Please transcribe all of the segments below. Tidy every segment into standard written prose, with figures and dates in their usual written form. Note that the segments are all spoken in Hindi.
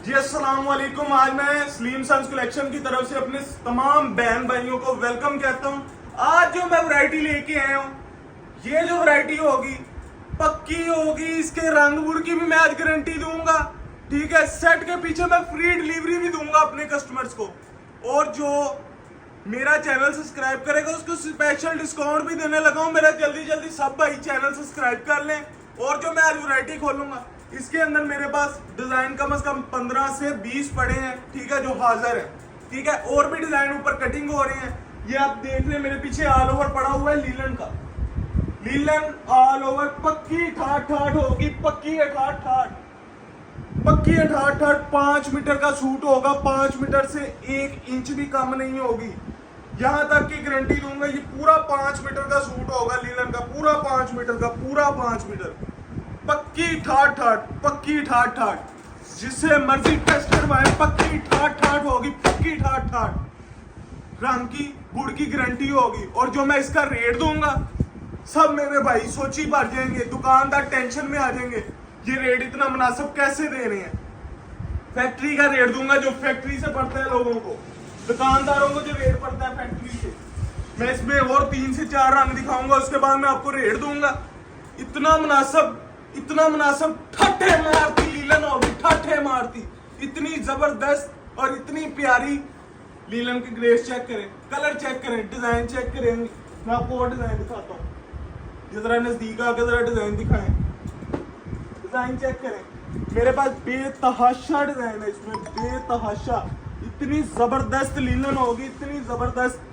जी अस्सलाम वालेकुम। आज मैं स्लीम सन्स कलेक्शन की तरफ से अपने तमाम बहन भाइयों को वेलकम कहता हूँ। आज जो मैं वैरायटी लेके आया हूँ, ये जो वैरायटी होगी पक्की होगी, इसके रंग बुर की भी मैं आज गारंटी दूंगा। ठीक है, सेट के पीछे मैं फ्री डिलीवरी भी दूंगा अपने कस्टमर्स को, और जो मेरा चैनल सब्सक्राइब करेगा उसको स्पेशल डिस्काउंट भी देने लगा हूँ। मेरा जल्दी जल्दी सब भाई चैनल सब्सक्राइब कर लें। और जो मैं आज वैरायटी खोलूंगा, इसके अंदर मेरे पास डिजाइन कम से कम 15 से 20 पड़े हैं, ठीक है, जो हाजिर है। ठीक है, और भी डिजाइन ऊपर कटिंग हो रहे हैं। ये आप देख रहे हैं मेरे पीछे ऑल ओवर पड़ा हुआ है लीलन का, लीलन ऑल ओवर पक्की ठाट ठाट होगी, पक्की है ठाट ठाट, पक्की है ठाट ठाट। 5 मीटर का सूट होगा, 5 मीटर से 1 इंच भी कम नहीं होगी, यहां तक की गारंटी दूंगा। ये पूरा 5 मीटर का सूट होगा लीलन का, पूरा 5 मीटर का, पूरा 5 मीटर, पक्की ठाट ठाट, पक्की ठाट ठाट, जिससे मर्जी टेस्ट करवाए, पक्की ठाट ठाट होगी, पक्की ठाट ठाट। रंग की गुड़ की गारंटी होगी। और जो मैं इसका रेट दूंगा, सब मेरे भाई सोची भर जाएंगे, दुकानदार टेंशन में आ जाएंगे, ये रेट इतना मुनासिब कैसे दे रहे हैं। फैक्ट्री का रेट दूंगा जो फैक्ट्री से पड़ता है लोगों को, दुकानदारों को जो रेट पड़ता है फैक्ट्री से। मैं इसमें और 3 से 4 रंग दिखाऊंगा, उसके बाद मैं आपको रेट दूंगा। इतना मुनासिब, इतना मुनासिब, ठट्ठे मारती लीलन होगी, ठट्ठे मारती, इतनी जबरदस्त और इतनी प्यारी लीलन की ग्रेस। चेक करें, कलर चेक करें, डिजाइन चेक करें। मैं आपको और डिजाइन दिखाता हूँ, जरा नजदीक आकर जरा डिजाइन दिखाएं, डिजाइन चेक करें। मेरे पास बेतहाशा डिजाइन है इसमें, बेतहाशा। इतनी जबरदस्त लीलन होगी, इतनी जबरदस्त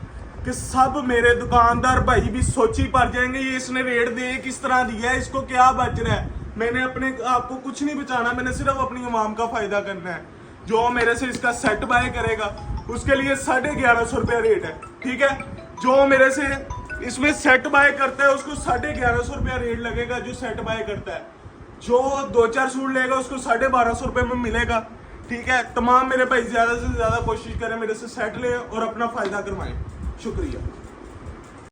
कि सब मेरे दुकानदार भाई भी सोची पड़ जाएंगे, ये इसने रेट दे किस तरह दिया है, इसको क्या बच रहा है। मैंने अपने आपको कुछ नहीं बचाना, मैंने सिर्फ अपनी आवाम का फायदा करना है। जो मेरे से इसका सेट बाय करेगा उसके लिए 1150 रुपया रेट है। ठीक है, जो मेरे से इसमें सेट बाय करता है उसको 1150 रुपया रेट लगेगा, जो सेट बाय करता है। जो 2-4 सूट लेगा उसको 1250 रुपये में मिलेगा। ठीक है, तमाम मेरे भाई ज्यादा से ज्यादा कोशिश करें मेरे से सेट लें और अपना फायदा करवाएं। शुक्रिया।